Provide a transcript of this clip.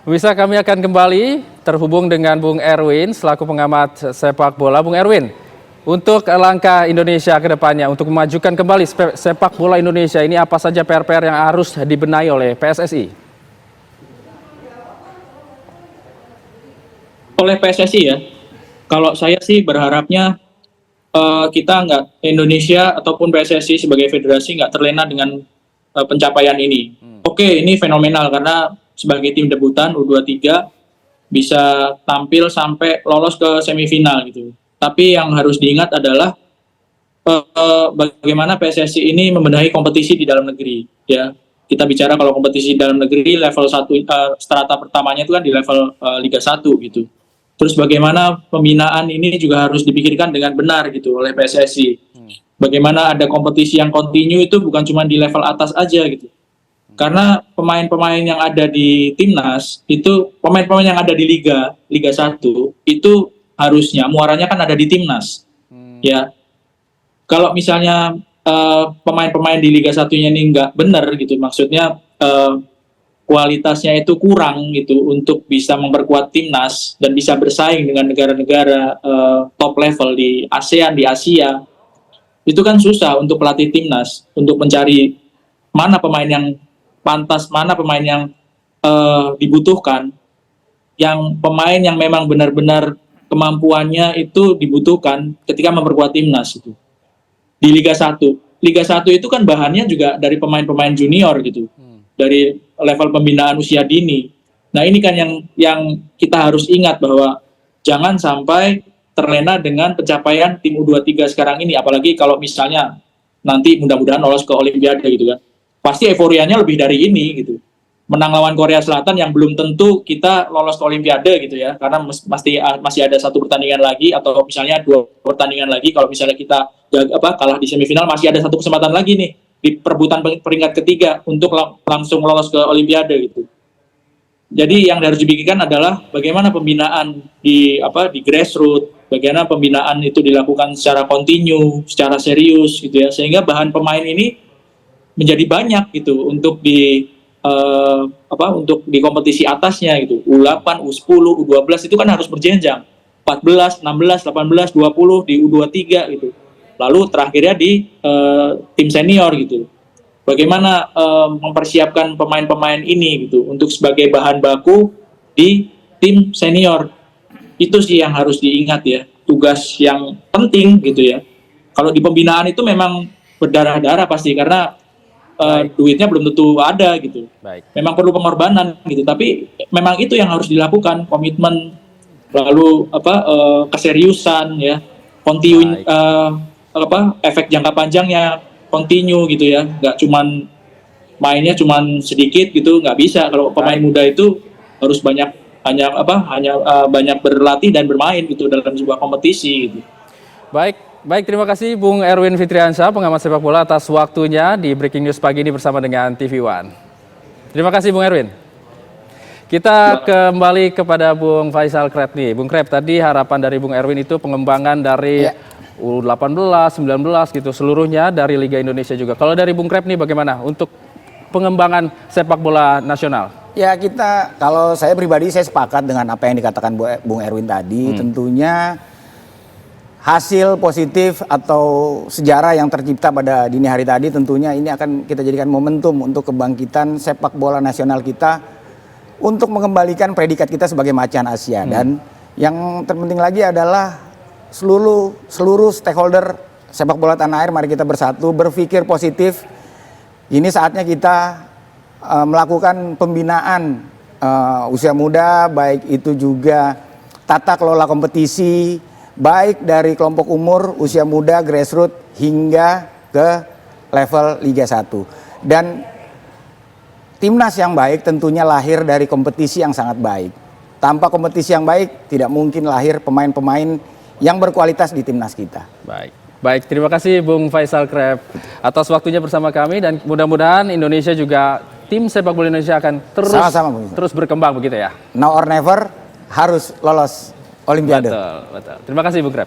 Bisa kami akan kembali terhubung dengan Bung Erwin selaku pengamat sepak bola. Bung Erwin, untuk langkah Indonesia ke depannya untuk memajukan kembali sepak bola Indonesia ini apa saja PR-PR yang harus dibenahi oleh PSSI? Oleh PSSI ya, kalau saya sih berharapnya kita Indonesia ataupun PSSI sebagai federasi nggak terlena dengan pencapaian ini. Oke, ini fenomenal karena sebagai tim debutan U23 bisa tampil sampai lolos ke semifinal gitu. Tapi yang harus diingat adalah bagaimana PSSI ini membenahi kompetisi di dalam negeri. Ya, kita bicara kalau kompetisi di dalam negeri level 1 strata pertamanya itu kan di level Liga 1 gitu. Terus bagaimana pembinaan ini juga harus dipikirkan dengan benar gitu oleh PSSI. Bagaimana ada kompetisi yang kontinu itu bukan cuma di level atas aja gitu. Karena pemain-pemain yang ada di timnas itu pemain-pemain yang ada di Liga 1 itu harusnya muaranya kan ada di timnas. Ya. Kalau misalnya pemain-pemain di Liga 1-nya ini nggak benar gitu, maksudnya kualitasnya itu kurang gitu untuk bisa memperkuat timnas dan bisa bersaing dengan negara-negara top level di ASEAN, di Asia. Itu kan susah untuk pelatih timnas untuk mencari mana pemain yang pantas, mana pemain yang dibutuhkan, yang pemain yang memang benar-benar kemampuannya itu dibutuhkan ketika memperkuat timnas itu. Di Liga 1. Liga 1 itu kan bahannya juga dari pemain-pemain junior gitu. Dari level pembinaan usia dini. Nah, ini kan yang kita harus ingat bahwa jangan sampai terlena dengan pencapaian tim U23 sekarang ini, apalagi kalau misalnya nanti mudah-mudahan lolos ke Olimpiade gitu kan. Pasti euforianya lebih dari ini gitu. Menang lawan Korea Selatan yang belum tentu kita lolos ke Olimpiade gitu ya, karena masih ada satu pertandingan lagi atau misalnya 2 pertandingan lagi. Kalau misalnya kita kalah di semifinal, masih ada satu kesempatan lagi nih di perebutan peringkat ketiga untuk langsung lolos ke Olimpiade gitu. Jadi yang harus dipikirkan adalah bagaimana pembinaan di grassroots, bagaimana pembinaan itu dilakukan secara kontinu, secara serius gitu ya, sehingga bahan pemain ini menjadi banyak gitu untuk di kompetisi atasnya gitu. U8, U10, U12 itu kan harus berjenjang. 14, 16, 18, 20 di U23 gitu. Lalu terakhirnya di tim senior gitu. Bagaimana mempersiapkan pemain-pemain ini gitu untuk sebagai bahan baku di tim senior. Itu sih yang harus diingat ya. Tugas yang penting gitu ya. Kalau di pembinaan itu memang berdarah-darah pasti karena duitnya belum tentu ada gitu. Memang perlu pengorbanan gitu, tapi memang itu yang harus dilakukan, komitmen, lalu keseriusan ya, efek jangka panjangnya kontinu gitu ya, nggak cuman mainnya cuman sedikit gitu, nggak bisa. Kalau pemain muda itu harus banyak berlatih dan bermain gitu dalam sebuah kompetisi gitu. Baik, terima kasih Bung Erwin Fitriansyah, pengamat sepak bola atas waktunya di Breaking News pagi ini bersama dengan TV One. Terima kasih Bung Erwin. Kita kembali kepada Bung Faisal Kreb nih. Bung Kreb, tadi harapan dari Bung Erwin itu pengembangan dari U18, 19 gitu, seluruhnya dari Liga Indonesia juga. Kalau dari Bung Kreb nih bagaimana untuk pengembangan sepak bola nasional? Ya, kalau saya pribadi saya sepakat dengan apa yang dikatakan Bung Erwin tadi. Tentunya hasil positif atau sejarah yang tercipta pada dini hari tadi tentunya ini akan kita jadikan momentum untuk kebangkitan sepak bola nasional kita untuk mengembalikan predikat kita sebagai macan Asia. Dan yang terpenting lagi adalah seluruh stakeholder sepak bola tanah air, mari kita bersatu berpikir positif. Ini saatnya kita melakukan pembinaan usia muda, baik itu juga tata kelola kompetisi, baik dari kelompok umur, usia muda, grassroots, hingga ke level Liga 1. Dan timnas yang baik tentunya lahir dari kompetisi yang sangat baik. Tanpa kompetisi yang baik, tidak mungkin lahir pemain-pemain yang berkualitas di timnas kita. Baik, terima kasih Bung Faisal Kreb atas waktunya bersama kami, dan mudah-mudahan Indonesia juga, tim sepak bola Indonesia akan terus berkembang begitu ya. Now or never, harus lolos Olimpiade. Betul. Terima kasih Bung Kreb.